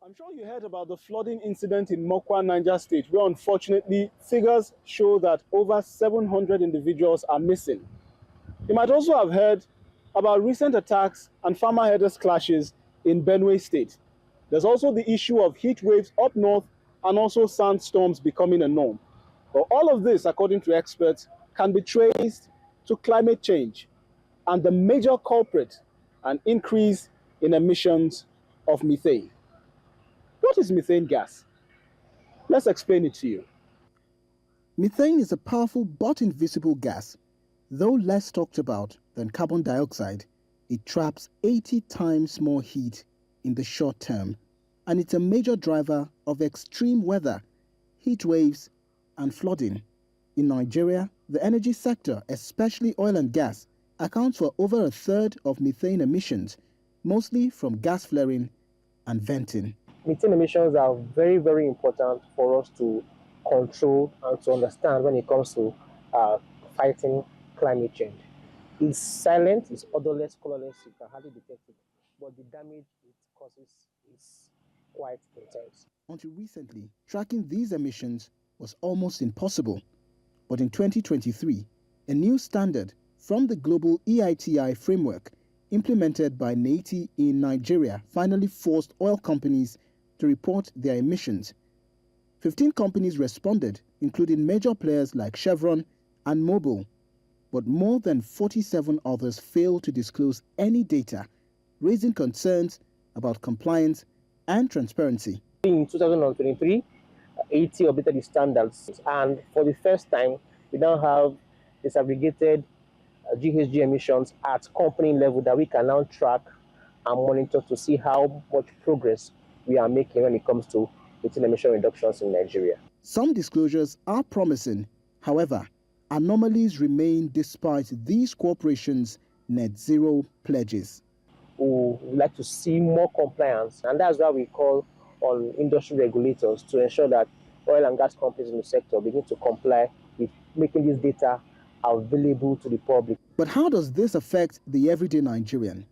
I'm sure you heard about the flooding incident in Mokwa, Niger State, where unfortunately figures show that over 700 individuals are missing. You might also have heard about recent attacks and farmer herders clashes in Benue State. There's also the issue of heat waves up north and also sandstorms becoming a norm. But all of this, according to experts, can be traced to climate change and the major culprit, an increase in emissions of methane. What is methane gas? Let's explain it to you. Methane is a powerful but invisible gas. Though less talked about than carbon dioxide, it traps 80 times more heat in the short term, and it's a major driver of extreme weather, heat waves, and flooding. In Nigeria, the energy sector, especially oil and gas, accounts for over a third of methane emissions, mostly from gas flaring and venting. Methane emissions are very, very important for us to control and to understand when it comes to fighting climate change. It's silent, it's odorless, colorless, you can hardly detect it, but the damage it causes is quite intense. Until recently, tracking these emissions was almost impossible. But in 2023, a new standard from the global EITI framework implemented by NATI in Nigeria finally forced oil companies to report their emissions. 15 companies responded, including major players like Chevron and Mobil, but more than 47 others failed to disclose any data, raising concerns about compliance and transparency. In 2023, 80 updated the standards, and for the first time, we now have disaggregated GHG emissions at company level that we can now track and monitor to see how much progress we are making when it comes to methane emission reductions in Nigeria. Some disclosures are promising. However, anomalies remain despite these corporations' net zero pledges. We would like to see more compliance, and that's why we call on industry regulators to ensure that oil and gas companies in the sector begin to comply with making this data available to the public. But how does this affect the everyday Nigerian?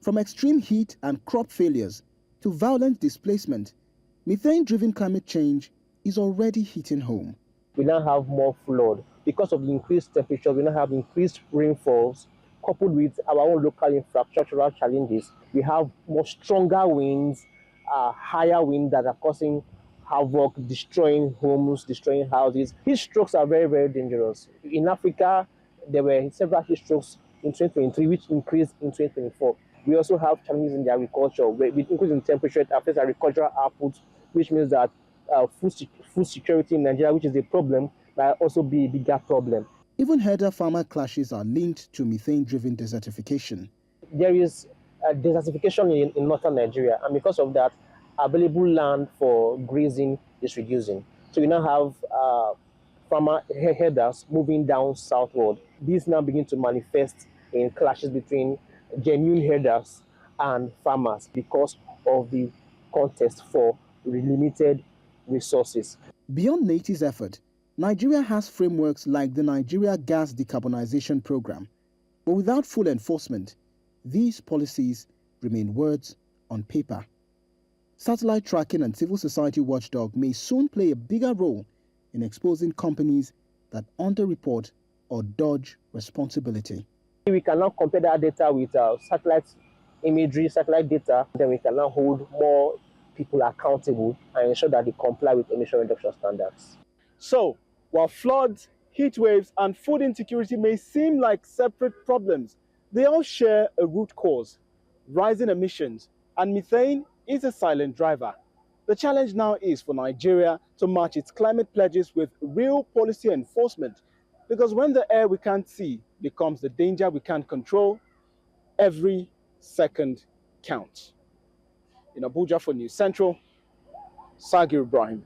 From extreme heat and crop failures to violent displacement, methane-driven climate change is already hitting home. We now have more flood. Because of the increased temperature, we now have increased rainfalls, coupled with our own local infrastructural challenges. We have more stronger winds, higher winds that are causing havoc, destroying homes, destroying houses. Heat strokes are very, very dangerous. In Africa, there were several heat strokes in 2023, which increased in 2024. We also have challenges in the agriculture. With increase in temperature, it affects agricultural output, which means that food security in Nigeria, which is a problem, might also be a bigger problem. Even herder-farmer clashes are linked to methane-driven desertification. There is desertification in northern Nigeria, and because of that, available land for grazing is reducing. So we now have farmer herders moving down southward. These now begin to manifest in clashes between genuine herders and farmers because of the contest for limited resources. Beyond NATI's effort, Nigeria has frameworks like the Nigeria Gas Decarbonization Program. But without full enforcement, these policies remain words on paper. Satellite tracking and civil society watchdog may soon play a bigger role in exposing companies that underreport or dodge responsibility. We can now compare that data with satellite imagery, satellite data, then we can now hold more people accountable and ensure that they comply with emission reduction standards. So, while floods, heat waves, and food insecurity may seem like separate problems, they all share a root cause: rising emissions, and methane is a silent driver. The challenge now is for Nigeria to match its climate pledges with real policy enforcement, because when the air we can't see becomes the danger we can't control, every second counts. In Abuja for News Central, Sagir Ibrahim.